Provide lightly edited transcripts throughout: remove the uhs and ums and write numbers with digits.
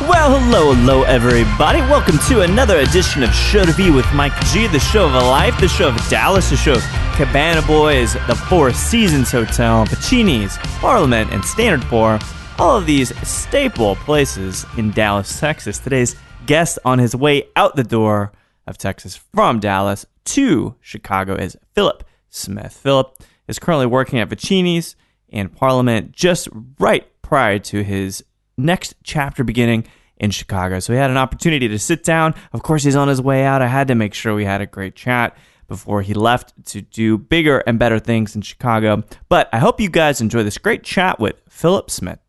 Well, hello, everybody. Welcome to another edition of Show to Be with Mike G, the show of a life, the show of Dallas, the show of Cabana Boys, the Four Seasons Hotel, Pacini's, Parliament, and Standard Pour, all of these staple places in Dallas, Texas. Today's guest on his way out the door of Texas from Dallas to Chicago is Phillip Smith. Phillip is currently working at Pacini's and Parliament just right prior to his next chapter beginning in Chicago. So he had an opportunity to sit down. Of course, he's on his way out. I had to make sure we had a great chat before he left to do bigger and better things in Chicago. But I hope you guys enjoy this great chat with Phillip Smith.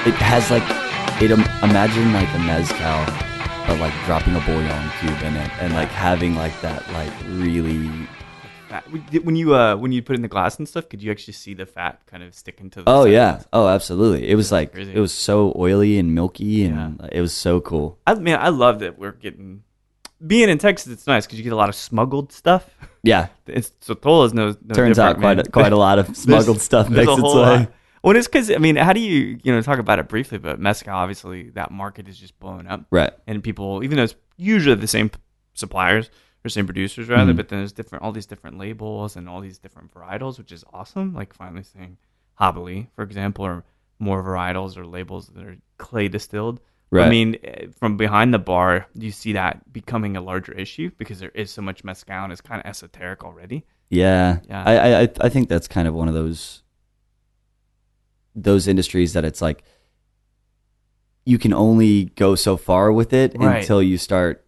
It has imagine like a Mezcal, but like dropping a bouillon cube in it and like having like that like really When you put it in the glass and stuff, could you actually see the fat kind of sticking to the yeah. Oh, absolutely. It was like crazy. It was so oily and milky and it was so cool. I love that we're getting being in Texas. It's nice because you get a lot of smuggled stuff. Yeah. Tola's no Turns out quite a lot of smuggled stuff makes its way. Well, it's because, how do you talk about it briefly, but Mezcal, obviously, that market is just blowing up. Right. And people, even though it's usually the same suppliers, or same producers, rather, but then there's all these different labels and all these different varietals, which is awesome. Like finally seeing Hobbley, for example, or more varietals or labels that are clay distilled. Right. From behind the bar, you see that becoming a larger issue because there is so much Mezcal and it's kind of esoteric already. Yeah. I think that's kind of one of those industries that it's like you can only go so far with it until you start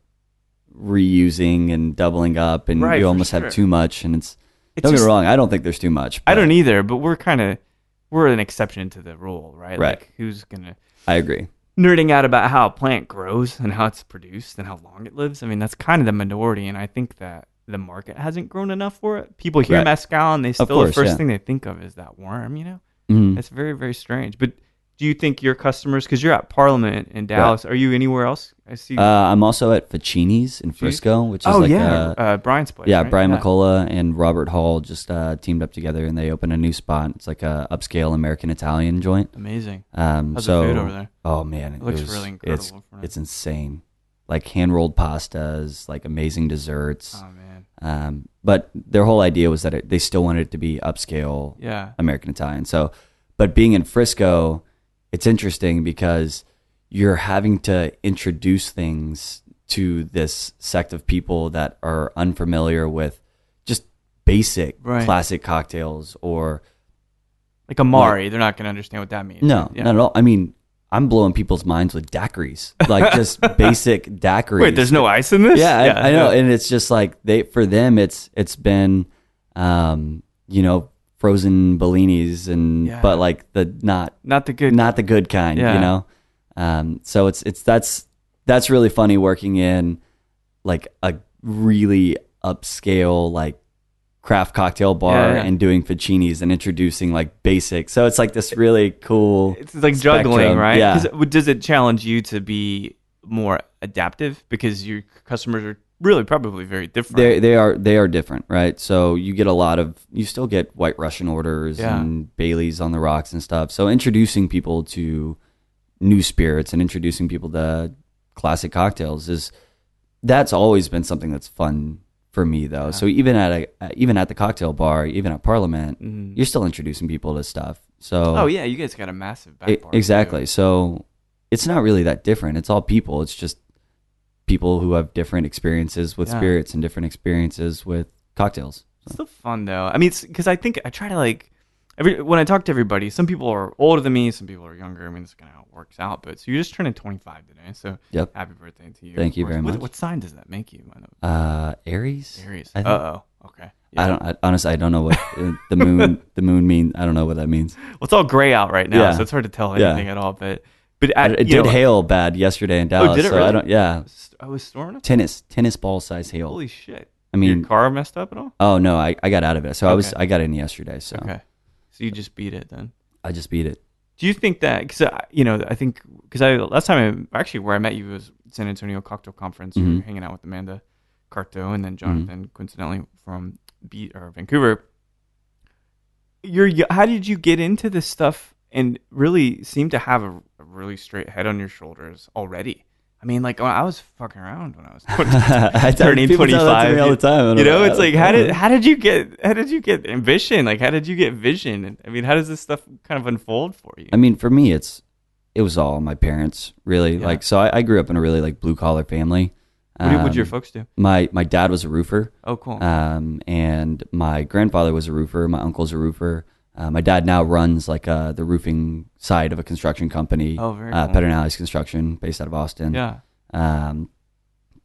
reusing and doubling up and you almost have too much, and don't get me wrong, I don't think there's too much. I don't either, but we're an exception to the rule, right? Like who's gonna I agree. Nerding out about how a plant grows and how it's produced and how long it lives. That's kind of the minority, and I think that the market hasn't grown enough for it. People hear Mezcal and they still the first thing they think of is that worm, Mm-hmm. It's very, very strange. But do you think your customers, because you're at Parliament in Dallas, are you anywhere else? I see. I'm also at Pacini's in Frisco, which is Brian's place. Yeah, right? Brian McCullough and Robert Hall just teamed up together and they opened a new spot. It's like a upscale American Italian joint. Amazing. How's the food over there? Oh man, it looks really incredible. It's insane. Like hand rolled pastas, like amazing desserts. Oh man. But their whole idea was that they still wanted it to be upscale American Italian. So. But being in Frisco, it's interesting because you're having to introduce things to this sect of people that are unfamiliar with just basic classic cocktails or like Amari. They're not going to understand what that means. No, not at all. I'm blowing people's minds with daiquiris, like just basic daiquiris. Wait, there's no ice in this? Yeah, I know. And it's just like for them, it's been, frozen Bellinis but like not the good kind, so that's really funny working in like a really upscale like craft cocktail bar and doing Pacini's and introducing like basic. So it's like this really cool. It's like spectrum. Juggling, right? Yeah. Does it challenge you to be more adaptive because your customers are really probably very different? They are different, right? So you still get White Russian orders and Baileys on the rocks and stuff. So introducing people to new spirits and introducing people to classic cocktails that's always been something that's fun for me though. Yeah. So even at the cocktail bar, even at Parliament, you're still introducing people to stuff. So you guys got a massive back bar. Exactly. Too. So it's not really that different. It's all people. It's just people who have different experiences with spirits and different experiences with cocktails. So. It's still fun though. Because I think I try to when I talk to everybody, some people are older than me, some people are younger. That's kind of how it works out. But so you're just turning 25 today. So happy birthday to you. Thank you very much. What sign does that make you? Aries. Okay. Honestly, I don't know what the moon mean. I don't know what that means. Well, it's all gray out right now, so it's hard to tell anything at all. But it did hail bad yesterday in Dallas. Oh, did it really? So I don't. Yeah. I was storming. Tennis ball size hail. Holy shit! I mean, your car messed up at all? Oh no, I got out of it. So I got in yesterday. So okay, so you just beat it then. I just beat it. Do you think that? Because I think last time where I met you was San Antonio Cocktail Conference. You were hanging out with Amanda Carto and then Jonathan, coincidentally from Vancouver. How did you get into this stuff and really seem to have a really straight head on your shoulders already? I mean, like I was fucking around when I was turning 25. Tell me all the time. It's like how did you get ambition? Like how did you get vision? And I mean, how does this stuff kind of unfold for you? I mean, for me, it was all my parents, really. Yeah. Like, so I grew up in a really like blue collar family. What did your folks do? My dad was a roofer. Oh, cool. And my grandfather was a roofer. My uncle's a roofer. My dad now runs like the roofing side of a construction company. Oh, very cool. Pedernales Construction, based out of Austin. Yeah.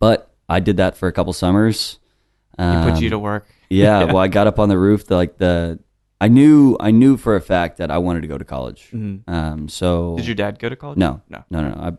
But I did that for a couple summers. He put you to work. Yeah. Well, I got up on the roof. I knew for a fact that I wanted to go to college. Mm-hmm. So did your dad go to college? No.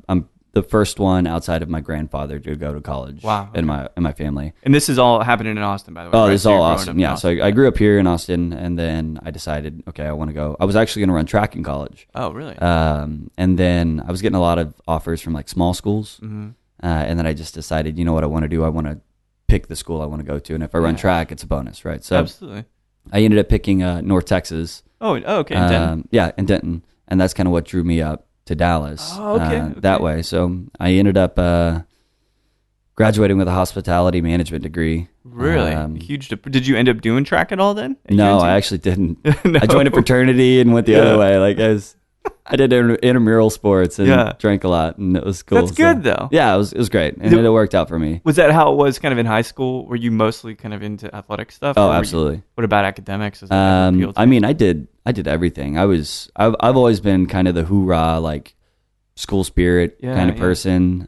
I'm the first one outside of my grandfather to go to college. Wow. Okay. In my family. And this is all happening in Austin, by the way. Oh, right? this is all Austin. Yeah. So I grew up here in Austin, and then I decided, okay, I want to go. I was actually going to run track in college. Oh, really? And then I was getting a lot of offers from like small schools. Mm-hmm. And then I just decided, you know what I want to do? I want to pick the school I want to go to. And if I run track, it's a bonus, right? So absolutely. I ended up picking North Texas. Oh, okay. In Denton. Yeah, in Denton. And that's kind of what drew me up to Dallas. Oh, okay. That way. So I ended up graduating with a hospitality management degree. Really? Huge. Did you end up doing track at all then? No, I actually didn't. No. I joined a fraternity and went the other way. Like I did intramural sports and drank a lot, and it was cool. That's good though. Yeah, it was great, and it worked out for me. Was that how it was kind of in high school? Were you mostly kind of into athletic stuff? Oh, absolutely. What about academics? I mean, I did everything. I've always been kind of the hoorah, like school spirit kind of person.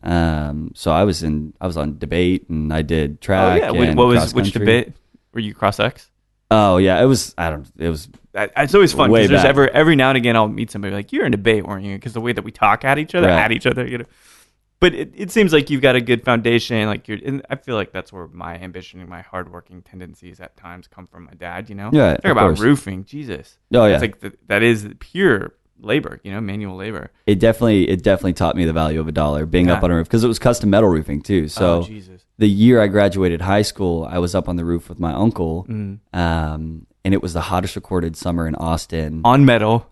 So I was on debate, and I did track. Oh, yeah. Which debate? Were you cross X? Oh yeah, it was. It's always fun because there's every now and again I'll meet somebody like, you're in debate, weren't you? Because the way that we talk at each other, But it seems like you've got a good foundation. Like and I feel like that's where my ambition and my hardworking tendencies at times come from. My dad, Yeah. Talk about roofing, Jesus. Oh yeah, it's like that is pure labor, manual labor. It definitely taught me the value of a dollar being up on a roof, because it was custom metal roofing too. So the year I graduated high school, I was up on the roof with my uncle, and it was the hottest recorded summer in Austin on metal.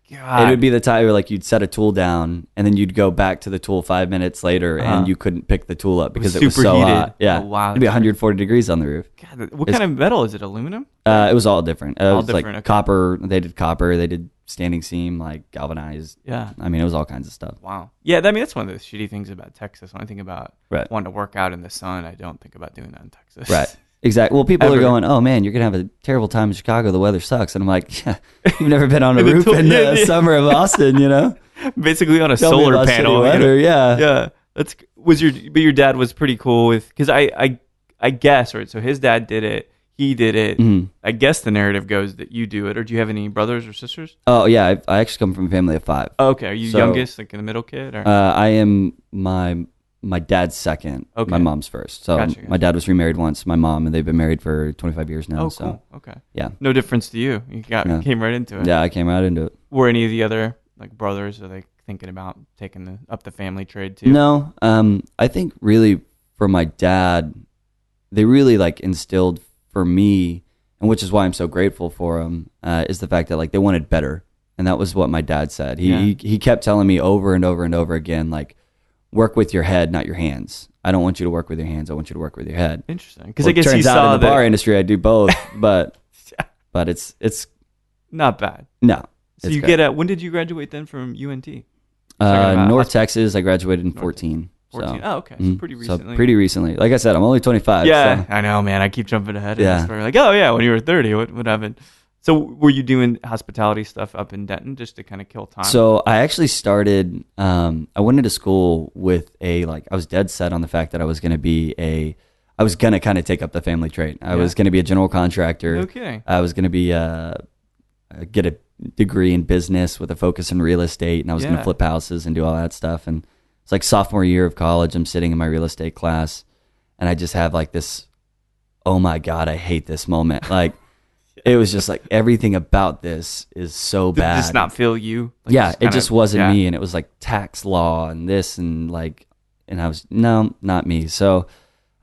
God. It would be the time where like you'd set a tool down and then you'd go back to the tool 5 minutes later and you couldn't pick the tool up because it was so hot. Yeah. Oh, wow. It'd be 140 degrees on the roof. God, what kind of metal is it? Aluminum? It was all different. It was different, like okay. copper. They did copper. They did standing seam, like galvanized. Yeah. I mean, it was all kinds of stuff. Wow. Yeah, I mean, that's one of the shitty things about Texas. When I think about wanting to work out in the sun, I don't think about doing that in Texas. Right. Exactly. Well, people are going, oh man, you're going to have a terrible time in Chicago. The weather sucks. And I'm like, yeah, you've never been on a roof in the summer of Austin, Basically on a solar panel. Weather, yeah. Yeah. But your dad was pretty cool with, because I guess, right, so his dad did it. He did it. Mm-hmm. I guess the narrative goes that you do it. Or do you have any brothers or sisters? Oh, yeah. I actually come from a family of 5. Oh, okay. Are you youngest, like in the middle kid? Or? I am my dad's second. Okay. My mom's first. So gotcha. My dad was remarried once to my mom, and they've been married for 25 years now. Oh, so. Cool. Okay. Yeah. No difference to you. You came right into it. Yeah, I came right into it. Were any of the other like brothers, are they thinking about taking up the family trade too? No. I think really for my dad, they really like instilled for me, and which is why I'm so grateful for them, is the fact that like they wanted better. And that was what my dad said. He kept telling me over and over and over again, like, work with your head, not your hands. I don't want you to work with your hands. I want you to work with your head. Interesting. Because I guess turns out in the bar industry, I do both, but it's not bad. No. So you great. When did you graduate then from UNT? North Texas. I graduated in 14. 14. So, oh, okay. So pretty recently. So pretty recently. Like I said, I'm only 25. Yeah, so. I know, man. I keep jumping ahead. Yeah. Like, oh yeah, when you were 30, what happened? So were you doing hospitality stuff up in Denton just to kind of kill time? So I actually started, I went into school with I was dead set on the fact that I was going to be I was going to kind of take up the family trade. I was going to be a general contractor. Okay. I was going to be get a degree in business with a focus in real estate, and I was going to flip houses and do all that stuff. And it's like sophomore year of college, I'm sitting in my real estate class, and I just have like this, oh my God, I hate this moment. Like, it was just like everything about this is so bad. Did this not feel you? Like, yeah, it just wasn't me. And it was like tax law and this and like, and I was, no, not me. So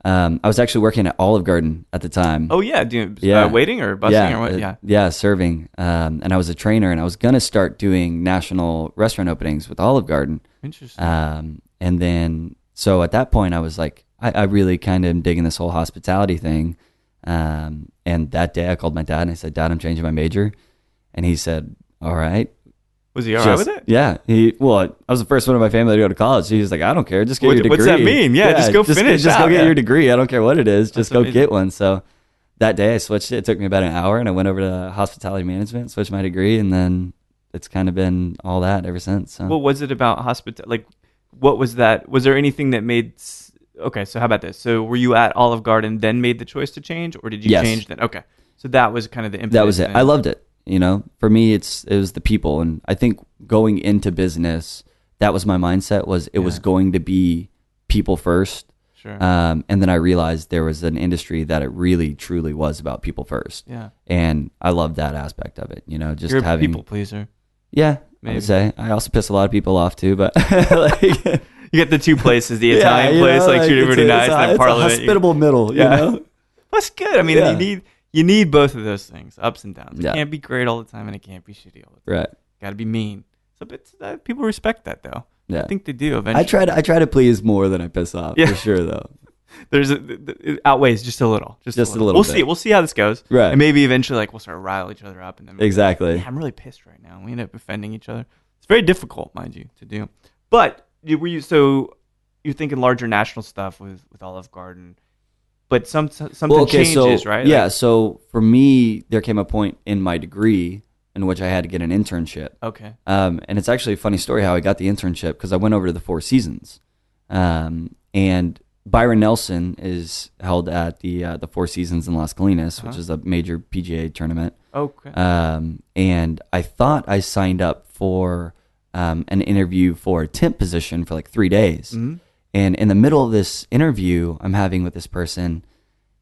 I was actually working at Olive Garden at the time. Oh yeah, waiting or busing or what? Yeah, serving. And I was a trainer, and I was gonna start doing national restaurant openings with Olive Garden. Interesting. And then so at that point, I was like, I really kind of am digging this whole hospitality thing. And that day, I called my dad and I said, "Dad, I'm changing my major," and he said, "All right." Was he all right with it? Yeah. I was the first one in my family to go to college. So he was like, "I don't care. Just get your degree." What's that mean? Yeah, just go finish. Just go get your degree. I don't care what it is. Just go get one. So that day I switched it. It took me about an hour, and I went over to hospitality management, switched my degree, and then it's kind of been all that ever since. So. What was it about hospitality? Like, what was that? Was there anything that made... Okay, so how about this? So were you at Olive Garden, then made the choice to change, or did you change then? Okay, so that was kind of the impetus. That was it. I loved it. For me, it was the people, and I think going into business, that was my mindset. It was going to be people first. Sure. And then I realized there was an industry that it really truly was about people first. Yeah. And I loved that aspect of it. Just You're having a people pleaser. Yeah, maybe. I would say. I also piss a lot of people off too, but you get the two places, the Italian place, treat everybody nice, and then Parliament. It's a hospitable middle, you know? That's good. I mean, you need both of those things, ups and downs. It Yeah. can't be great all the time, and it can't be shitty all the time. Right. Got to be mean. So, but people respect that, though. Yeah. I think they do eventually. I try to please more than I piss off, for sure, though. It outweighs just a little. Just a little. We'll see. We'll see how this goes. Right. And maybe eventually, we'll start to rile each other up, and then Exactly. I'm really pissed right now. We end up offending each other. It's very difficult, mind you, to do. But you're thinking larger national stuff with Olive Garden, but something changes, right? Yeah. So for me, there came a point in my degree in which I had to get an internship. Okay. And it's actually a funny story how I got the internship, because I went over to the Four Seasons, and Byron Nelson is held at the Four Seasons in Las Colinas, which is a major PGA tournament. Okay. And I thought I signed up for an interview for a temp position for like 3 days. Mm-hmm. And in the middle of this interview I'm having with this person,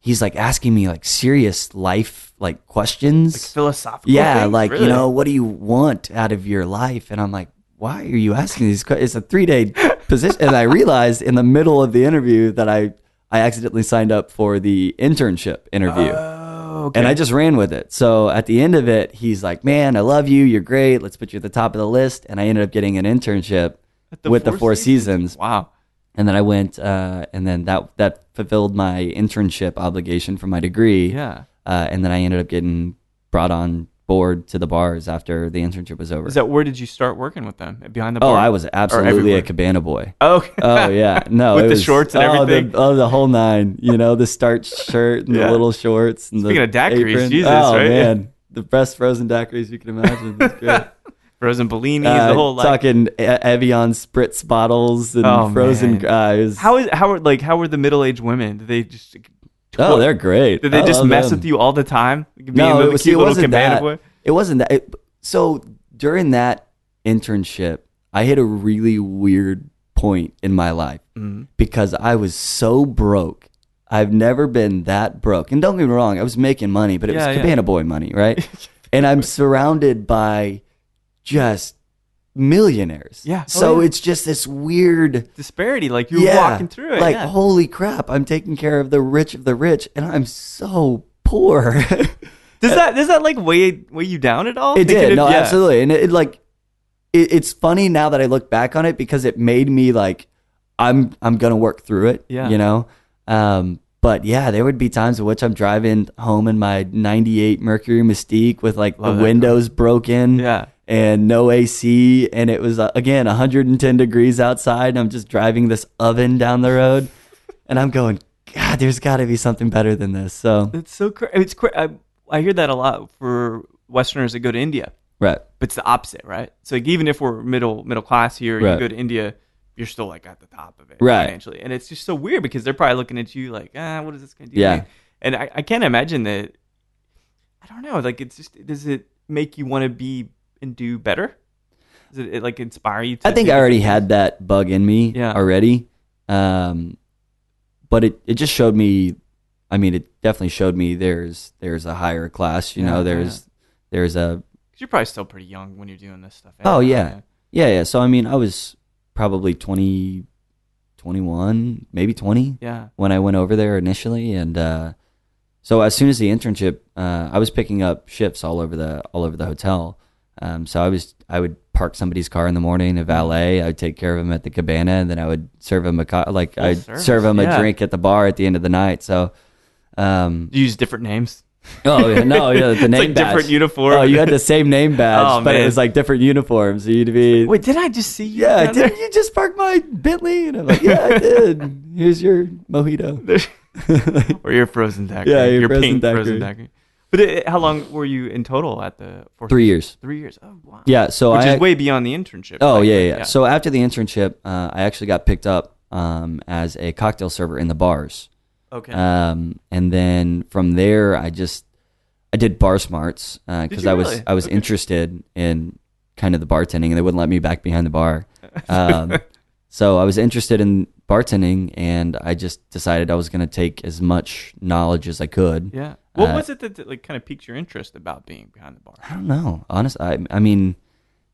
he's like asking me like serious life like questions. Like philosophical Yeah, things? like, Really? what do you want out of your life? And I'm like, why are you asking these questions? It's a 3-day position. And I realized in the middle of the interview that I accidentally signed up for the internship interview. Oh, okay. And I just ran with it. So at the end of it, he's like, "Man, I love you. You're great. Let's put you at the top of the list." And I ended up getting an internship with the Four Seasons. Wow. And then I went, and then that fulfilled my internship obligation for my degree. Yeah. And then I ended up getting brought on board to the bars after the internship was over. Where did you start working with them? Behind the bar? Oh, I was absolutely a cabana boy. Okay. Oh, yeah. No, with the shorts and everything? The whole nine. The starch shirt and the little shorts. And Speaking of daiquiris, apron. Jesus, oh, right? Man. The best frozen daiquiris you can imagine. It's great. Frozen Bellinis, the whole talking Evian spritz bottles and frozen guys. How were the middle-aged women? Did they just? Oh, they're great. Did they just mess with you all the time? No, it wasn't that. It wasn't that. So during that internship, I hit a really weird point in my life because I was so broke. I've never been that broke. And don't get me wrong, I was making money, but it was cabana boy money, right? And I'm surrounded by just millionaires. Yeah. So it's just this weird disparity. Like you're walking through it. Like, holy crap, I'm taking care of the rich, and I'm so poor. Does that like weigh you down at all? It did. No, absolutely. And it's funny now that I look back on it, because it made me like, I'm gonna work through it. Yeah. But yeah, there would be times in which I'm driving home in my 98 Mercury Mystique with like the windows broken. Yeah. And no AC, and it was again 110 degrees outside, and I'm just driving this oven down the road, and I'm going, God, there's got to be something better than this. So it's so crazy. It's I hear that a lot for Westerners that go to India, right? But it's the opposite, right? So like, even if we're middle class here, you go to India, you're still like at the top of it financially. And it's just so weird because they're probably looking at you like, what is this going to do? Yeah. And I can't imagine that. I don't know. Like, it's just, does it make you want to be and do better? Does it like inspire you to? I think I already had that bug in me already. But it just showed me, I mean, it definitely showed me there's a higher class, you know, there's a. 'Cause you're probably still pretty young when you're doing this stuff. Oh, yeah. Yeah. So, I mean, I was probably 20, 21, maybe 20 when I went over there initially. And so as soon as the internship, I was picking up shifts all over the hotel. So I would park somebody's car in the morning, a valet. I would take care of him at the cabana, and then I would serve him serve him a drink at the bar at the end of the night. So, you use different names. Oh yeah, no, yeah, the name like badge. Different uniform. Oh, you had the same name badge, but it was like different uniforms. So you'd be. Wait, did I just see you? Yeah, didn't you just park my Bentley? And I'm like, yeah, I did. Here's your mojito. Or your frozen daiquiri. Yeah, your pink daiquiri. Frozen daiquiri. But how long were you in total at the 3 years. 3 years. Oh, wow. Yeah, so which is way beyond the internship. Oh, yeah. So after the internship, I actually got picked up as a cocktail server in the bars. Okay. And then from there, I did bar smarts because I was interested in kind of the bartending, and they wouldn't let me back behind the bar. So I was interested in bartending, and I just decided I was going to take as much knowledge as I could. Yeah. What was it that like kind of piqued your interest about being behind the bar? I don't know. Honestly, I mean,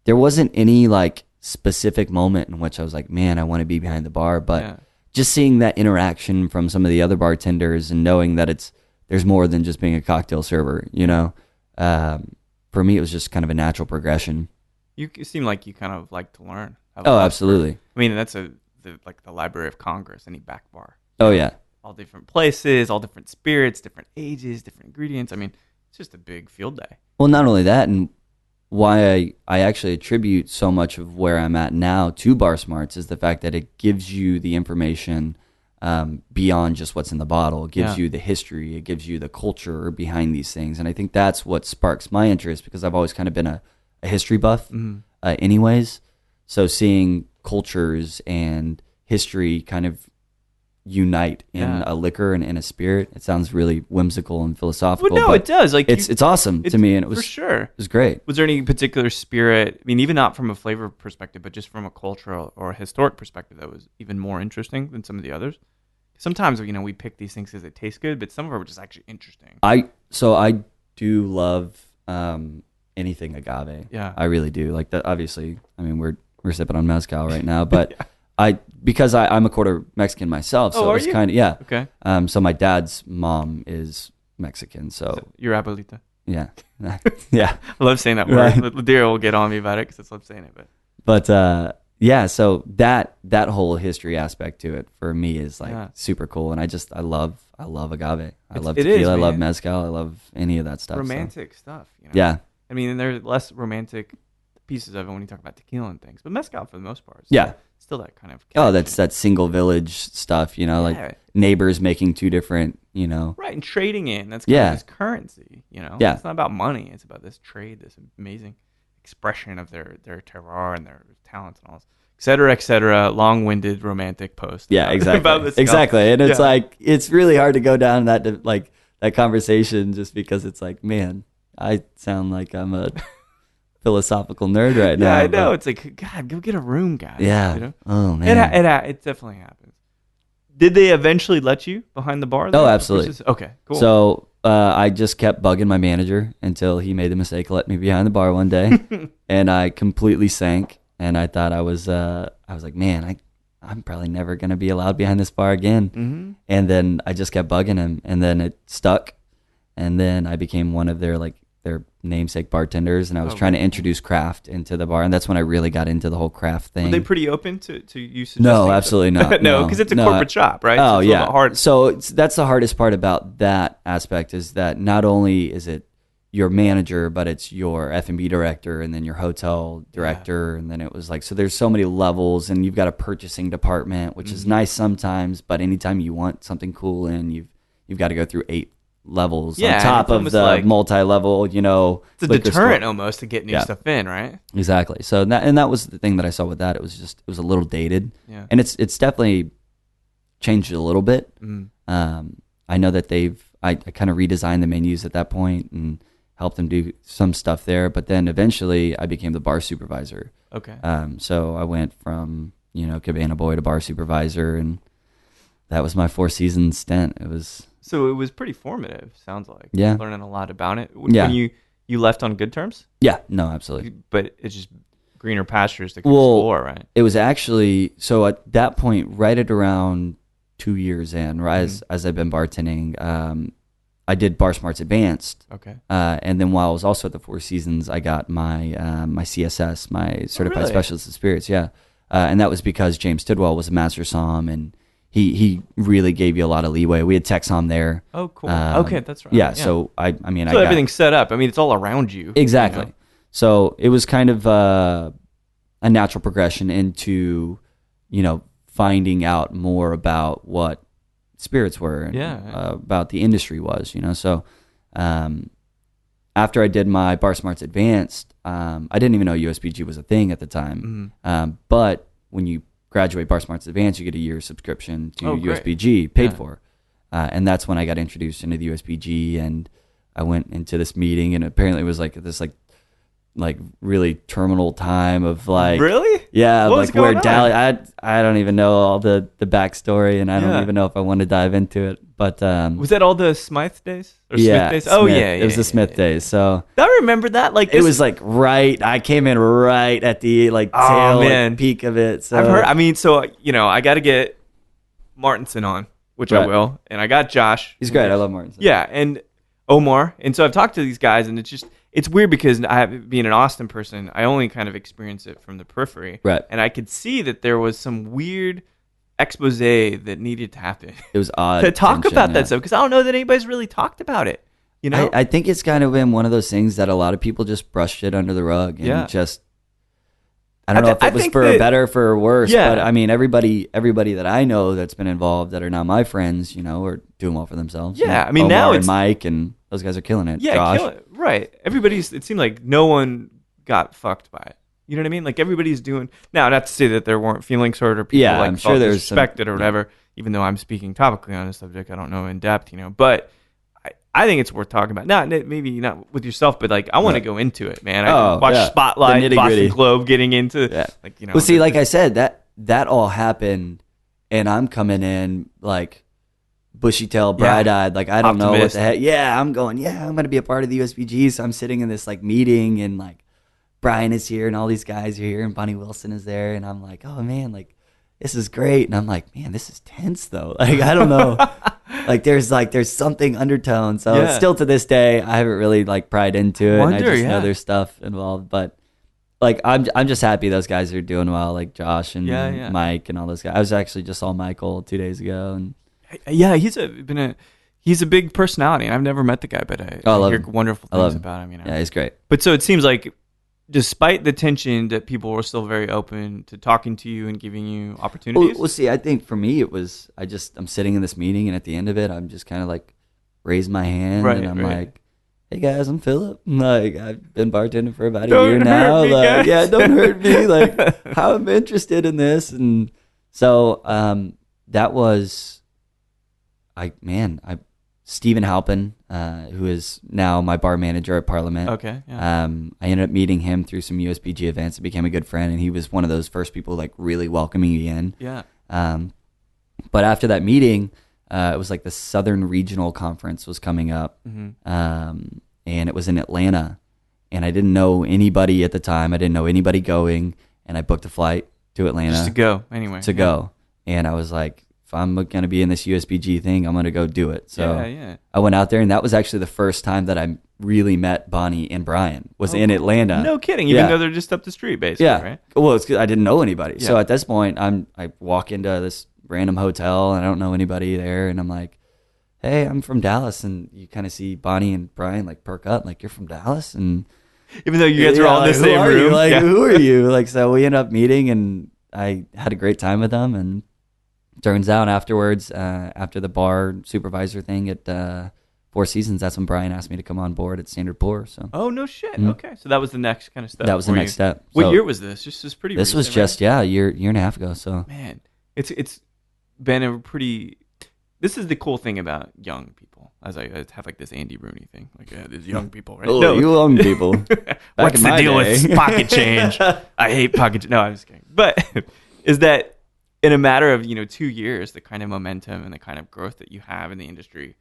there wasn't any like specific moment in which I was like, man, I want to be behind the bar. But just seeing that interaction from some of the other bartenders and knowing that there's more than just being a cocktail server, you know, for me, it was just kind of a natural progression. You seem like you kind of like to learn. Oh, absolutely. I mean, that's like the Library of Congress, any back bar. Oh, yeah. All different places, all different spirits, different ages, different ingredients. I mean, it's just a big field day. Well, not only that, and why I actually attribute so much of where I'm at now to Bar Smarts is the fact that it gives you the information beyond just what's in the bottle. It gives you the history. It gives you the culture behind these things. And I think that's what sparks my interest because I've always kind of been a history buff anyways. So seeing cultures and history kind of unite in a liquor and in a spirit, it sounds really whimsical and philosophical. Well, no, it does. Like it's awesome to me, and it was for sure. It was great. Was there any particular spirit? I mean, even not from a flavor perspective, but just from a cultural or a historic perspective, that was even more interesting than some of the others. Sometimes we pick these things because they taste good, but some of them were just actually interesting. I do love anything agave. Yeah, I really do. Like that. Obviously, I mean we're sipping on mezcal right now, but. Because I'm a quarter Mexican myself, so it's kind of Okay. So my dad's mom is Mexican, so your abuelita. Yeah, yeah. I love saying that word. Ladira will get on me about it because I love saying it. But yeah. So that whole history aspect to it for me is like super cool, and I love agave. I love tequila. I love mezcal. I love any of that stuff. Romantic stuff. Yeah. I mean, and there's less romantic pieces of it when you talk about tequila and things, but mezcal for the most part. Still that kind of connection. That's that single village stuff, like neighbors making two different, right, and trading in. That's kind of this currency, It's not about money. It's about this trade, this amazing expression of their terroir and their talents and all this, et cetera, long-winded romantic post. Yeah, exactly. About this exactly. And it's like, it's really hard to go down that conversation just because it's like, man, I sound like I'm a philosophical nerd right now. Yeah, I know. It's like, God, go get a room, guys. Yeah. Oh man. It definitely happens. Did they eventually let you behind the bar? Oh, absolutely. Okay, cool. So I just kept bugging my manager until he made the mistake of letting me behind the bar one day, and I completely sank. And I thought I was like, man, I'm probably never gonna be allowed behind this bar again. Mm-hmm. And then I just kept bugging him, and then it stuck, and then I became one of their namesake bartenders, and I was trying to introduce craft into the bar, and that's when I really got into the whole craft thing. Were they pretty open to you suggesting? No, absolutely not. No, because it's a corporate shop, right? Oh, so it's a little hard. So that's the hardest part about that aspect is that not only is it your manager, but it's your F&B director and then your hotel director, and then it was like, so there's so many levels, and you've got a purchasing department, which is nice sometimes, but anytime you want something cool in, you've got to go through eight levels Yeah, on top it's of almost the like- multi-level, It's a liquor deterrent store. almost to get new Yeah. stuff in, right? Exactly. So that was the thing that I saw with that. It was a little dated, Yeah. and it's definitely changed a little bit. I know that I kind of redesigned the menus at that point and helped them do some stuff there. But then eventually I became the bar supervisor. Okay. So I went from cabana boy to bar supervisor, and that was my 4-season stint. So it was pretty formative, sounds like. Yeah. Learning a lot about it. Yeah. When you left on good terms? Yeah, no, absolutely. But it's just greener pastures to Well, explore, right? It was actually, so at that point, right at around 2 years in, right, as I've been bartending, I did Bar Smarts Advanced. Okay. And then while I was also at the Four Seasons, I got my my CSS, my Certified really? Specialist in Spirits, yeah. And that was because James Tidwell was a master som, and he really gave you a lot of leeway. We had tech som there. Oh, cool. Okay, that's right. Yeah, so I mean, so everything's set up. I mean, it's all around you. Exactly. You know? So it was kind of a natural progression into, finding out more about what spirits were and about the industry was, So after I did my Bar Smarts Advanced, I didn't even know USBG was a thing at the time. But when you graduate Bar Smarts Advanced, you get a year subscription to USBG paid for. And that's when I got introduced into the USBG, and I went into this meeting, and apparently it was like this really terminal time of Really? yeah, What was like where going Dallas, I don't even know all the backstory, and I don't even know if I want to dive into it, but was that all the Smythe days or yeah, Smith days? Oh Smith. yeah, It was the Smith days. So I remember that. Like it was like right. I came in right at the tail peak of it. So I've heard. I mean, so I got to get Martinson on, which I will, and I got Josh. He's great. I love Martinson. Yeah, and Omar, and so I've talked to these guys, and it's weird because being an Austin person, I only kind of experience it from the periphery, right? And I could see that there was some weird expose that needed to happen. It was odd to talk about that stuff, because I don't know that anybody's really talked about it. I think it's kind of been one of those things that a lot of people just brushed it under the rug and just. I don't know if it was for better or for worse, but I mean, everybody that I know that's been involved that are now my friends, are doing well for themselves. Yeah, I mean, Omar now and Mike and those guys are killing it. Yeah, Josh. Right. It seemed like no one got fucked by it. You know what I mean? Like everybody's doing now. Not to say that there weren't feelings hurt or people I'm sure felt there's disrespected or whatever. Even though I'm speaking topically on the subject, I don't know in depth. But I think it's worth talking about. Maybe not with yourself, but I want to go into it, man. I watched Spotlight, Boston Globe, getting into Well, see, like I said, that all happened, and I'm coming in bushy tail, bright eyed, I don't know what the heck. Yeah, I'm going. Yeah, I'm going to be a part of the USBG. So I'm sitting in this meeting, and Brian is here, and all these guys are here, and Bonnie Wilson is there, and I'm like, oh man, this is great, and I'm like, man, this is tense though. I don't know. There's something undertone. So still to this day, I haven't really pried into it. And I just know there's stuff involved, but I'm just happy those guys are doing well, like Josh and Mike and all those guys. I was actually just saw Michael 2 days ago, and he's a big personality, and I've never met the guy, but I hear wonderful things about him. Yeah, he's great. But so it seems like, despite the tension, that people were still very open to talking to you and giving you opportunities. Well, see, I think for me it was I'm sitting in this meeting, and at the end of it, I'm just kind of raise my hand, and I'm like, "Hey guys, I'm Phillip. I've been bartending for about a year now. Yeah, don't hurt me. How I'm interested in this." And so that was, Stephen Halpin, who is now my bar manager at Parliament. Okay. Yeah. I ended up meeting him through some USBG events and became a good friend, and he was one of those first people really welcoming me in. Yeah. But after that meeting, it was the Southern Regional Conference was coming up, and it was in Atlanta, and I didn't know anybody at the time. I didn't know anybody going, and I booked a flight to Atlanta. Just to go, anyway. Go. And I was like, if I'm going to be in this USBG thing, I'm going to go do it. So I went out there, and that was actually the first time that I really met Bonnie and Brian, was in Atlanta. No kidding, even though they're just up the street, basically, right? Well, it's 'cause I didn't know anybody. Yeah. So at this point, I walk into this random hotel, and I don't know anybody there, and I'm like, hey, I'm from Dallas. And you kind of see Bonnie and Brian perk up, you're from Dallas? And even though you guys are all in the same room. Who are you? So we ended up meeting, and I had a great time with them, and turns out afterwards, after the bar supervisor thing at Four Seasons, that's when Brian asked me to come on board at Standard Pour. So. Oh, no shit. Okay. So that was the next kind of step. That was the next step. What So year was this? This was pretty This recent, was just, a year and a half ago. So. Man, it's been a pretty... This is the cool thing about young people. As I have like this Andy Rooney thing. Like, there's young people, right? Oh, you young people. What's the deal with pocket change? I hate pocket change. No, I'm just kidding. But is that in a matter of, 2 years, the kind of momentum and the kind of growth that you have in the industry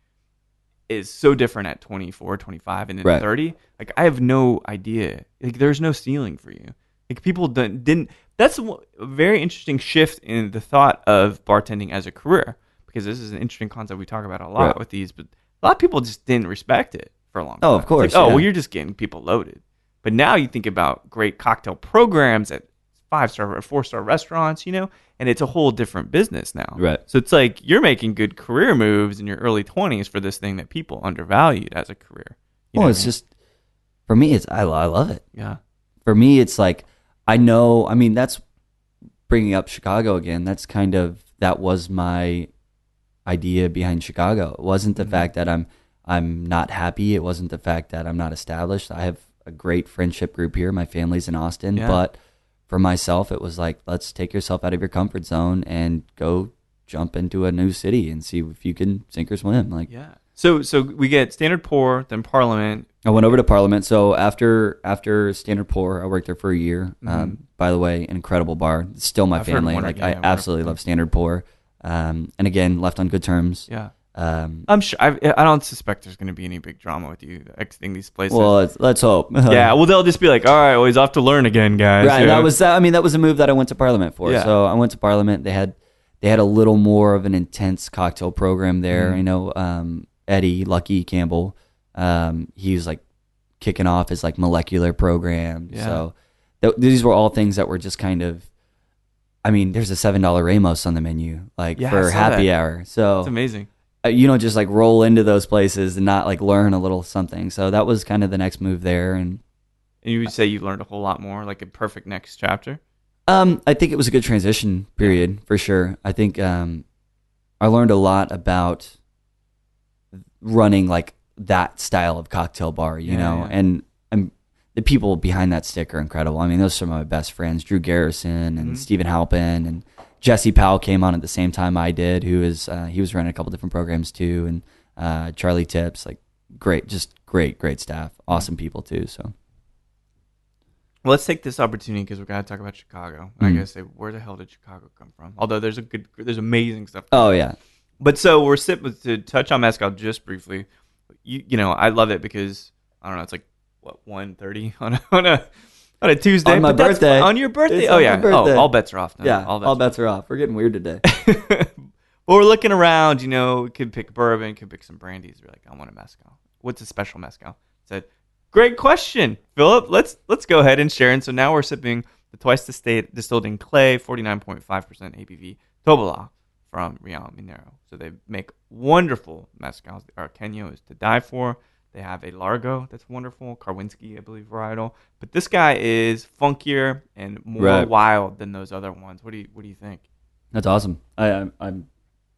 is so different at 24, 25, and then 30. Like, I have no idea. Like, there's no ceiling for you. Like, people didn't. That's a very interesting shift in the thought of bartending as a career, because this is an interesting concept we talk about a lot with these, but a lot of people just didn't respect it for a long time. Oh, of course. Like, well, you're just getting people loaded. But now you think about great cocktail programs at 5-star or 4-star restaurants, and it's a whole different business now. Right. So it's like you're making good career moves in your early 20s for this thing that people undervalued as a career. It's just, for me, I love it. Yeah. For me, it's like, that's bringing up Chicago again. That was my idea behind Chicago. It wasn't the fact that I'm not happy. It wasn't the fact that I'm not established. I have a great friendship group here. My family's in Austin, but for myself, it was like, let's take yourself out of your comfort zone and go jump into a new city and see if you can sink or swim. Like, yeah. So we get Standard Pour, then Parliament. I went over to Parliament. So after Standard Pour, I worked there for a year. By the way, an incredible bar. It's still my family. Like, I absolutely love Standard Pour. And again, left on good terms. Yeah. I'm sure. I don't suspect there's going to be any big drama with you exiting these places. Well, let's hope. Yeah. Well, they'll just be like, all right, well, he's off to learn again, guys. Right. That was a move that I went to Parliament for. Yeah. So I went to Parliament. They had a little more of an intense cocktail program there. Eddie Lucky Campbell, he was like kicking off his like molecular program. Yeah. So these were all things that were just kind of. There's a $7 Ramos on the menu, for happy hour. So it's amazing. You don't just like roll into those places and not like learn a little something. So that was kind of the next move there. And you would say you learned a whole lot more, like a perfect next chapter? I think it was a good transition period for sure. I think I learned a lot about running like that style of cocktail bar, and the people behind that stick are incredible. Those are some of my best friends, Drew Garrison and Stephen Halpin, and Jesse Powell came on at the same time I did, who is he was running a couple different programs too, and Charlie Tips, like great staff, awesome people too. So well, let's take this opportunity because we're gonna talk about Chicago. I gotta say, where the hell did Chicago come from? Although there's amazing stuff. Oh yeah, but so we're to touch on Mezcal just briefly. I love it because I don't know, it's like what 1:30 on a Tuesday on my birthday. On your birthday? It's oh yeah. birthday. All bets are off now. Yeah, all bets are off. We're getting weird today. But we're looking around, we could pick bourbon, could pick some brandies. We're like, I want a Mezcal. What's a special Mezcal? I said, great question, Philip. Let's go ahead and share. And so now we're sipping the twice distilled in clay, 49.5% ABV Tobola from Real Minero. So they make wonderful Mezcals. The Arqueño is to die for. They have a Largo that's wonderful, Karwinski, I believe, varietal. But this guy is funkier and more wild than those other ones. What do you think? That's awesome. I'm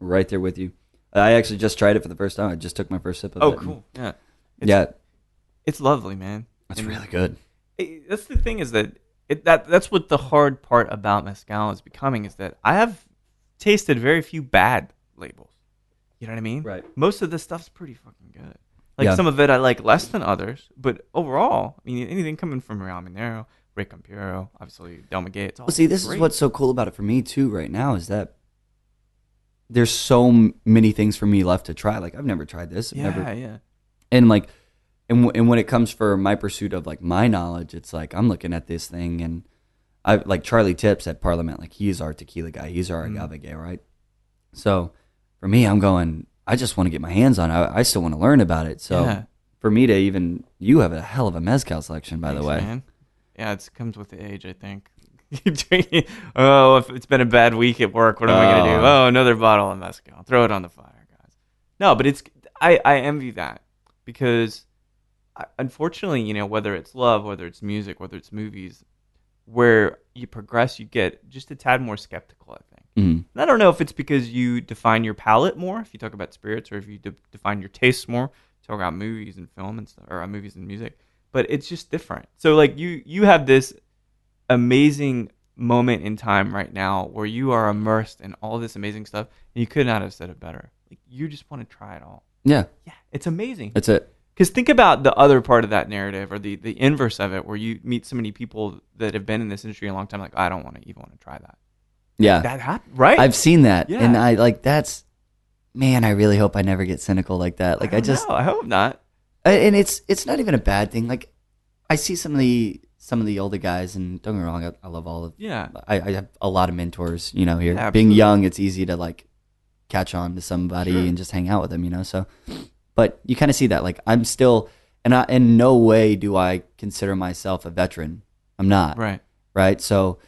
right there with you. I actually just tried it for the first time. I just took my first sip of it. Oh, cool. Yeah. It's lovely, man. That's really good. That's the thing is that's what the hard part about Mezcal is becoming, is that I have tasted very few bad labels. You know what I mean? Right. Most of this stuff's pretty fucking good. Some of it I like less than others, but overall, anything coming from Real Minero, Recant, obviously Del Maguey, it's all this is what's so cool about it for me too right now, is that there's so many things for me left to try. Like, I've never tried this. Yeah. And like, and when it comes for my pursuit of like my knowledge, it's like I'm looking at this thing, and I like Charlie Tips at Parliament. Like, he's our tequila guy. He's our agave guy, right? So for me, I'm going, I just want to get my hands on it. I still want to learn about it. So for me to you have a hell of a Mezcal selection, by the way. Man. Yeah, it comes with the age, I think. Oh, if it's been a bad week at work, what am I going to do? Oh, another bottle of Mezcal. Throw it on the fire, guys. No, but I envy that because unfortunately, whether it's love, whether it's music, whether it's movies, where you progress, you get just a tad more skeptical, I think. And I don't know if it's because you define your palate more, if you talk about spirits, or if you define your tastes more, talk about movies and film and stuff, or movies and music, but it's just different. So like you have this amazing moment in time right now where you are immersed in all this amazing stuff, and you could not have said it better. Like you just want to try it all. Yeah, it's amazing. That's it. Because think about the other part of that narrative, or the inverse of it, where you meet so many people that have been in this industry a long time, like, I don't want to even want to try that. Yeah. That happened, right? I've seen that. Yeah. And I like, that's, man, I really hope I never get cynical like that. Like, I hope not. And it's not even a bad thing. Like, I see some of the older guys, and don't get me wrong, I love all of, I have a lot of mentors, you know, here. Yeah, being young, it's easy to like catch on to somebody and just hang out with them, you know, so. But you kind of see that. Like, I'm still, and in no way do I consider myself a veteran. I'm not. Right. So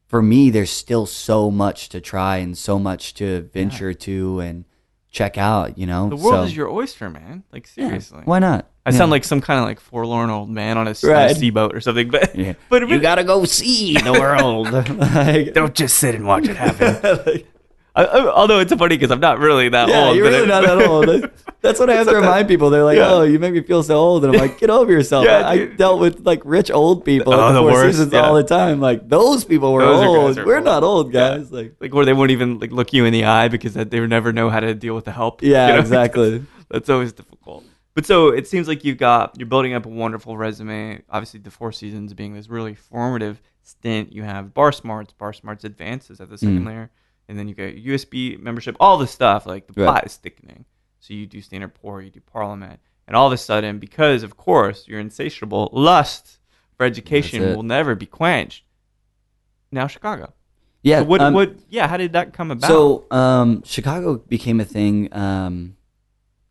for me, there's still so much to try and so much to venture to and check out, you know. The world is your oyster, man. Like, seriously. Why not? I sound like some kind of like forlorn old man on a seaboat or something. But, but you got to go see the world. Like, don't just sit and watch it happen. Although it's funny because I'm not really that old. You're really not that old. That's what I have to remind people. They're like, "Oh, you make me feel so old," and I'm like, "Get over yourself." I dealt with like rich old people at the Four Seasons all the time. Like those people were old. We're not old guys. Like where they won't even like look you in the eye because they would never know how to deal with the help. Yeah, you know? exactly. That's always difficult. But so it seems like you're building up a wonderful resume. Obviously, the Four Seasons being this really formative stint. You have Bar Smarts Advances at the second layer. And then you get USB membership, all this stuff. Like the plot is thickening. So you do Standard Pour, you do Parliament. And all of a sudden, because, of course, your insatiable lust for education will never be quenched. Now Chicago. Yeah. So how did that come about? So Chicago became a thing.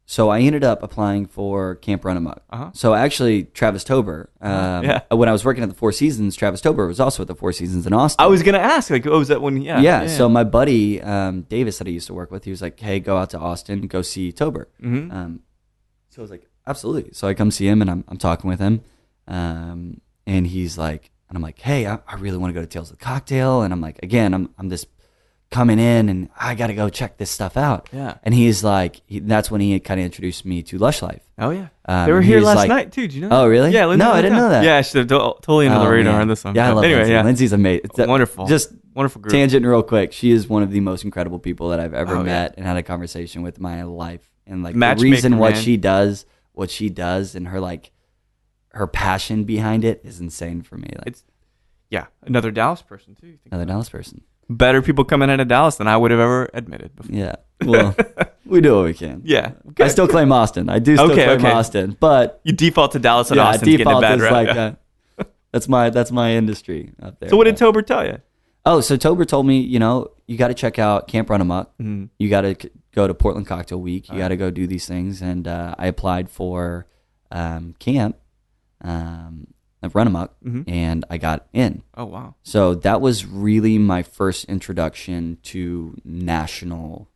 So I ended up applying for Camp Runamok. So actually, Travis Tober, when I was working at the Four Seasons, Travis Tober was also at the Four Seasons in Austin. I was going to ask, like, was that when? Yeah. So my buddy, Davis, that I used to work with, he was like, "Hey, go out to Austin, go see Tober." So I was like, "Absolutely." So I come see him, and I'm talking with him, and he's like, and I'm like, "Hey, I really want to go to Tales of the Cocktail," and I'm like, again, I'm this coming in and I got to go check this stuff out. Yeah. And he's like, that's when he kind of introduced me to Lush Life. Oh, yeah. They were here last night, too. Did you know that? Oh, really? Yeah. Lindsay, no, I didn't know that. Yeah, she's totally under the radar on this one. Yeah, I love Lindsay. Lindsay's amazing. Wonderful. Just wonderful group. Tangent real quick. She is one of the most incredible people that I've ever met and had a conversation with in my life. And like the reason what she does, and her like her passion behind it is insane for me. Like, it's another Dallas person, too. Another Dallas person. Better people coming out of Dallas than I would have ever admitted before. Yeah. Well, we do what we can. Yeah. Good. I still claim Austin. I do still claim Austin, but you default to Dallas and Austin. Default is like that's my industry up there. So what did Tober tell you? Oh, so Tober told me, you got to check out Camp Runamok. Mm-hmm. You got to go to Portland Cocktail Week. You got to go do these things, and I applied for camp. Of Runamok, and I got in. Oh, wow. So that was really my first introduction to national,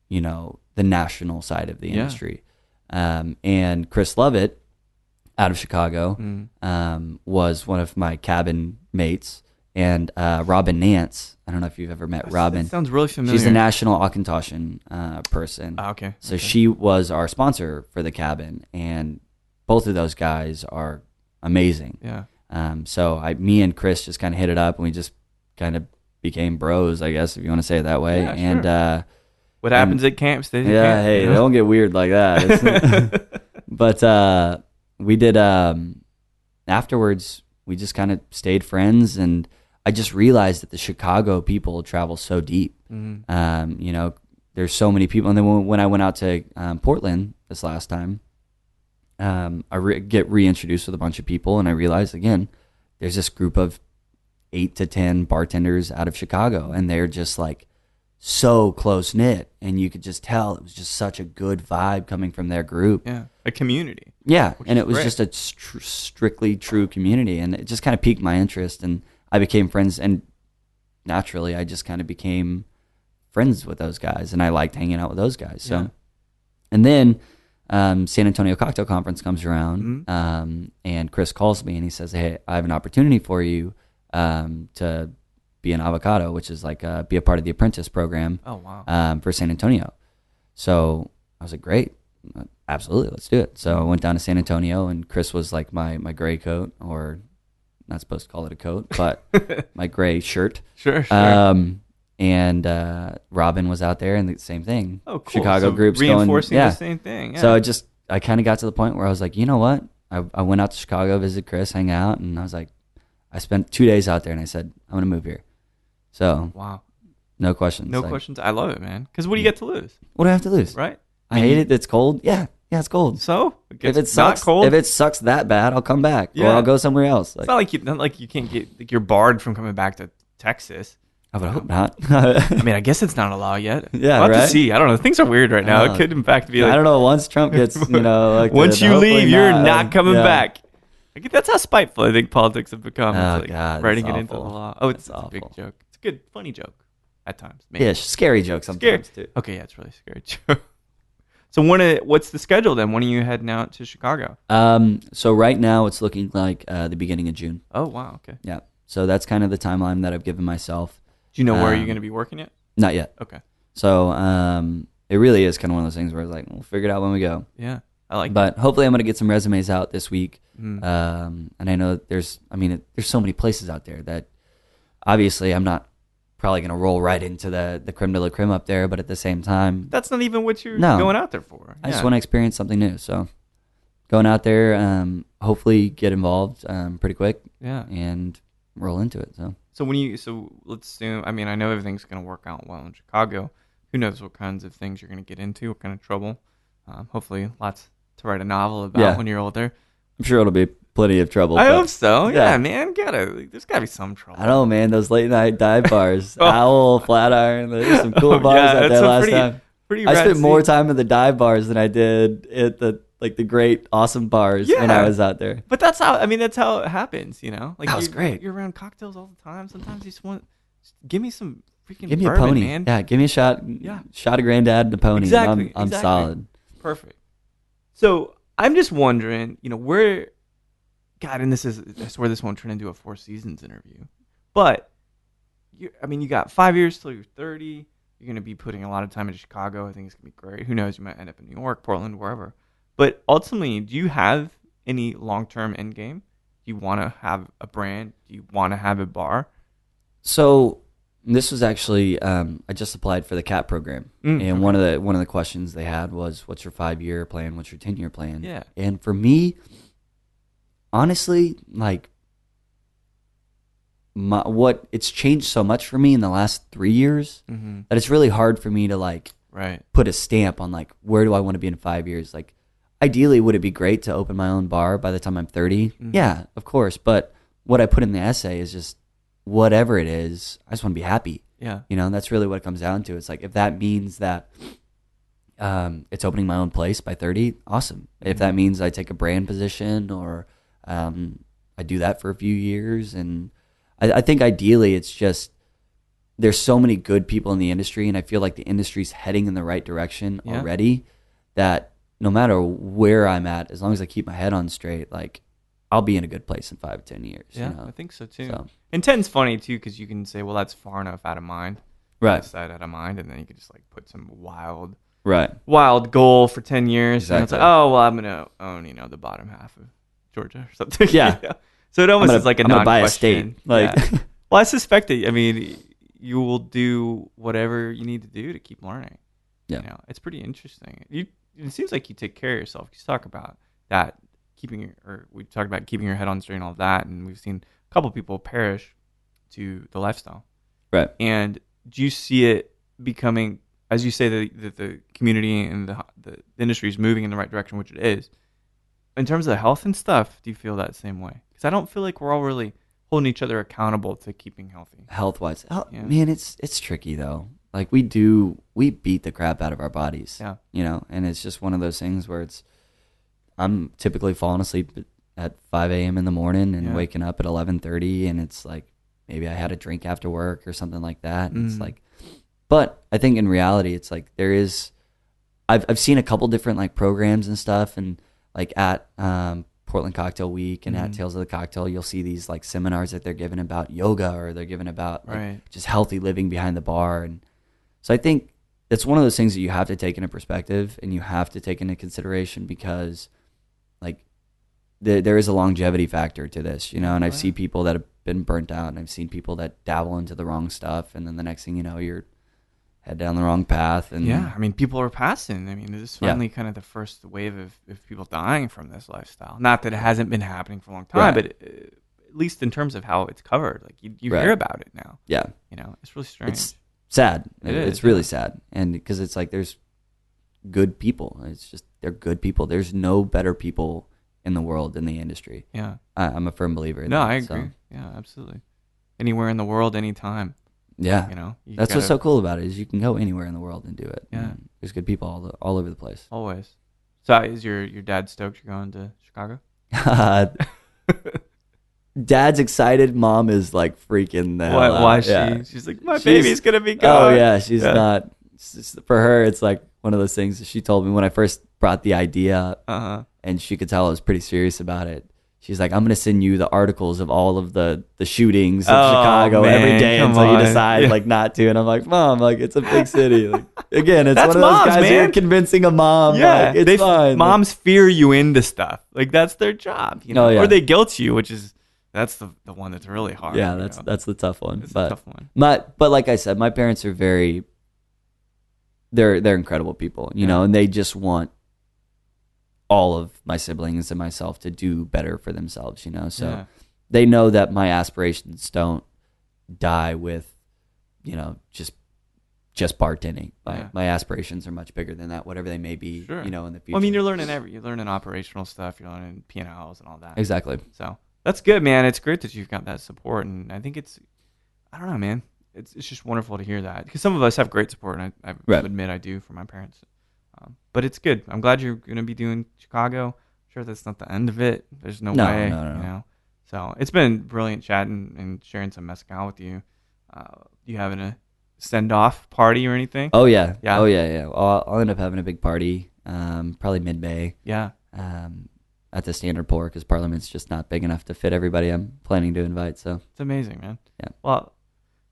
the national side of the industry. And Chris Lovett, out of Chicago, was one of my cabin mates. And Robin Nance, I don't know if you've ever met Robin. That sounds really familiar. She's a national Auchentoshan person. Okay. So she was our sponsor for the cabin. And both of those guys are amazing. Yeah. So me and Chris just kind of hit it up, and we just kind of became bros, I guess, if you want to say it that way. Yeah, sure. And what happens at camp stays at camp. Hey, don't get weird like that. But we did. Afterwards, we just kind of stayed friends, and I just realized that the Chicago people travel so deep. There's so many people, and then when I went out to Portland this last time. I get reintroduced with a bunch of people, and I realized, again, there's this group of 8 to 10 bartenders out of Chicago, and they're just like so close-knit, and you could just tell it was just such a good vibe coming from their group. Yeah, a community. Yeah, and it was just a strictly true community, and it just kind of piqued my interest, and I became friends, and naturally I just kind of became friends with those guys, and I liked hanging out with those guys. So, and then San Antonio Cocktail Conference comes around, and Chris calls me and he says, "Hey, I have an opportunity for you to be an avocado, which is like be a part of the apprentice program." Oh, wow. For San Antonio. So I was like, "Great." Absolutely, let's do it. So I went down to San Antonio, and Chris was like my gray coat, or not supposed to call it a coat, but my gray shirt. Sure. And Robin was out there, and the same thing. Oh, cool. Chicago so groups reinforcing going, the same thing. Yeah. So I kind of got to the point where I was like, you know what? I went out to Chicago, visit Chris, hang out, and I was like, I spent 2 days out there, and I said, I'm going to move here. So wow. No questions. No questions. I love it, man. Because what do you get to lose? What do I have to lose? Right? I hate it. It's cold. Yeah, it's cold. So if it sucks, cold? if it sucks that bad, I'll come back, or I'll go somewhere else. It's not like you can't get like you're barred from coming back to Texas. I would hope not. I mean, I guess it's not a law yet. Yeah, we'll have right? to see. I don't know. Things are weird right now. It could, in fact, be like... I don't know. Once Trump gets, like once you leave, you're not coming back. That's how spiteful I think politics have become. Oh, it's like God. writing It's it into the awful. law. Oh, it's a awful. big joke. It's a good, funny joke at times. Maybe. Yeah, scary joke sometimes, too. Okay, yeah, it's really scary joke. So what's the schedule then? When are you heading out to Chicago? So right now it's looking like the beginning of June. Oh, wow. Okay. Yeah. So that's kind of the timeline that I've given myself. Do you know where you're going to be working yet? Not yet. Okay. So it really is kind of one of those things where it's like, we'll figure it out when we go. Yeah, I like But hopefully I'm going to get some resumes out this week. Mm. And I know there's so many places out there that obviously I'm not probably going to roll right into the creme de la creme up there, but at the same time, that's not even what you're going out there for. I just want to experience something new. So going out there, hopefully get involved pretty quick. Yeah. And roll into it. So let's assume, I mean, I know everything's going to work out well in Chicago. Who knows what kinds of things you're going to get into, what kind of trouble. Hopefully lots to write a novel about when you're older. I'm sure it'll be plenty of trouble. I hope so. Yeah, man. There's got to be some trouble. I know, man. Those late night dive bars. Owl, Flatiron. There's some cool bars out there last time. I spent more time in the dive bars than I did at the great, awesome bars when I was out there. But that's how it happens, Like that was great. You're around cocktails all the time. Sometimes you just give me some freaking give me bourbon, a pony, man. Yeah, give me a shot. Yeah, shot of Granddad and a pony. Exactly. I'm solid. Perfect. So I'm just wondering, where, God, and I swear this won't turn into a Four Seasons interview, but you got 5 years till you're 30. You're going to be putting a lot of time into Chicago. I think it's going to be great. Who knows? You might end up in New York, Portland, wherever. But ultimately, do you have any long-term end game? Do you want to have a brand? Do you want to have a bar? So this was actually I just applied for the CAP program, and one of the questions they had was, "What's your 5-year plan? What's your 10-year plan?" Yeah. And for me, honestly, it's changed so much for me in the last 3 years that it's really hard for me to put a stamp on where do I want to be in 5 years. Ideally, would it be great to open my own bar by the time I'm 30? Yeah, of course. But what I put in the essay is just whatever it is, I just want to be happy. Yeah. That's really what it comes down to. It's if that means that it's opening my own place by 30, awesome. If that means I take a brand position or I do that for a few years. And I think ideally it's just there's so many good people in the industry, and I feel like the industry's heading in the right direction already, that no matter where I'm at, as long as I keep my head on straight, I'll be in a good place in 5 to 10 years. Yeah, I think so too. And 10's funny too, because you can say, well, that's far enough out of mind. Right. Out of mind, and then you could just put some wild goal for 10 years. Exactly. And it's well, I'm going to own, the bottom half of Georgia or something. Yeah. So it almost is like a non-question. Buy a state. Well, I suspect that, you will do whatever you need to do to keep learning. Yeah. It's pretty interesting. It seems like you take care of yourself. You talk about that, we talked about keeping your head on straight and all that, and we've seen a couple people perish to the lifestyle. Right. And do you see it becoming, as you say, the community and the industry is moving in the right direction, which it is, in terms of the health and stuff, do you feel that same way? Because I don't feel like we're all really holding each other accountable to keeping healthy. Health-wise. Man, it's tricky, though. We beat the crap out of our bodies. Yeah. And it's just one of those things where I'm typically falling asleep at 5 a.m. in the morning and waking up at 11:30, and it's maybe I had a drink after work or something like that. And it's but I think in reality, it's there is, I've seen a couple different programs and stuff, and at Portland Cocktail Week and at Tales of the Cocktail, you'll see these seminars that they're giving about yoga, or they're giving about just healthy living behind the bar. And so I think it's one of those things that you have to take into perspective and you have to take into consideration because like there is a longevity factor to this, and I've seen people that have been burnt out, and I've seen people that dabble into the wrong stuff, and then the next thing you know, you're head down the wrong path. And yeah, I mean, people are passing. I mean, this is finally kind of the first wave of people dying from this lifestyle. Not that it hasn't been happening for a long time, but at least in terms of how it's covered, like you hear about it now. Yeah, it's really strange. It's sad. It's really sad, and because it's like there's good people. It's just they're good people. There's no better people in the world than the industry. Yeah, I'm a firm believer in that. No, I agree. So. Yeah, absolutely. Anywhere in the world, anytime. Yeah, that's what's so cool about it is you can go anywhere in the world and do it. Yeah, and there's good people all over the place. Always. So is your dad stoked you're going to Chicago? Dad's excited. Mom is like freaking the hell out. Why is she? She's like, my baby's gonna be gone. Oh yeah, she's not. For her, it's like one of those things that she told me when I first brought the idea up, and she could tell I was pretty serious about it. She's like, I'm going to send you the articles of all of the shootings in Chicago every day until you decide like not to. And I'm like, Mom, like it's a big city. Like, again, it's one of those guys who are convincing a mom. Yeah, like, it's fine. Moms fear you into stuff. Like that's their job, or they guilt you, that's the one that's really hard. Yeah, that's the tough one. It's a tough one. But like I said, my parents are they're incredible people, and they just want all of my siblings and myself to do better for themselves, so they know that my aspirations don't die with, just bartending. My aspirations are much bigger than that, whatever they may be, in the future. Well, I mean, you're learning operational stuff, you're learning P&Ls and all that. Exactly. So that's good, man. It's great that you've got that support. And I think I don't know, man. It's just wonderful to hear that because some of us have great support, and I admit I do from my parents. But it's good. I'm glad you're going to be doing Chicago. I'm sure that's not the end of it. There's no way. No. So it's been brilliant chatting and sharing some Mezcal with you. You having a send-off party or anything? Oh, yeah. Oh, yeah. I'll end up having a big party, probably mid-May. Yeah. At the Standard Pour because Parliament's just not big enough to fit everybody I'm planning to invite. So it's amazing, man. Yeah. Well,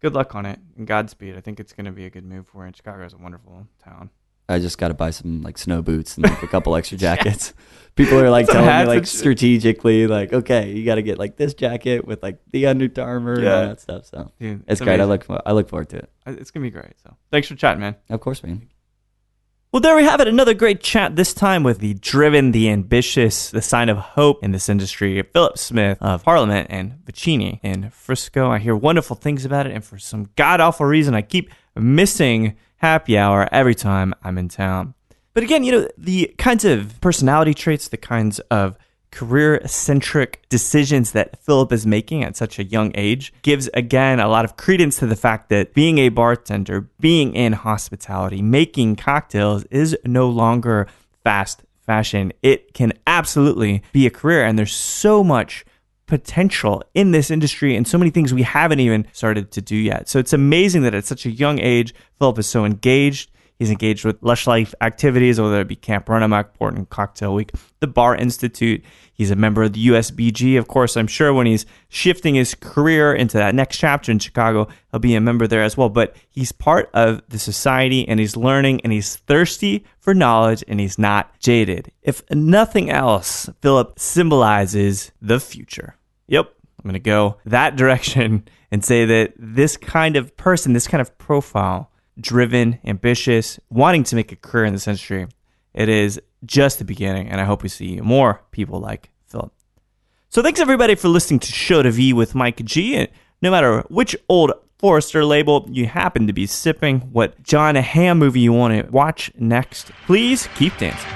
good luck on it and Godspeed. I think it's going to be a good move for you. Chicago is a wonderful town. I just got to buy some like snow boots and like a couple extra jackets. People are like telling me like strategically, like, okay, you got to get like this jacket with like the under armor and all that stuff. So dude, it's great. I look forward to it. It's gonna be great. So thanks for chatting, man. Of course, man. Well, there we have it. Another great chat, this time with the driven, the ambitious, the sign of hope in this industry, Phillip Smith of Parliament and Vicini in Frisco. I hear wonderful things about it, and for some god-awful reason, I keep missing happy hour every time I'm in town. But again, the kinds of personality traits, the kinds of career-centric decisions that Phillip is making at such a young age gives, again, a lot of credence to the fact that being a bartender, being in hospitality, making cocktails is no longer fast fashion. It can absolutely be a career, and there's so much potential in this industry and so many things we haven't even started to do yet. So it's amazing that at such a young age, Phillip is so engaged. He's engaged with Lush Life activities, whether it be Camp Runamok, Portland Cocktail Week, the Bar Institute. He's a member of the USBG. Of course, I'm sure when he's shifting his career into that next chapter in Chicago, he'll be a member there as well. But he's part of the society, and he's learning, and he's thirsty for knowledge, and he's not jaded. If nothing else, Phillip symbolizes the future. Yep, I'm going to go that direction and say that this kind of person, this kind of profile, driven, ambitious, wanting to make a career in this industry, it is just the beginning, and I hope we see more people like Phillip. So thanks everybody for listening to Show to V with Mike G. And no matter which old Forester label you happen to be sipping, what John Hamm movie you want to watch next, please keep dancing.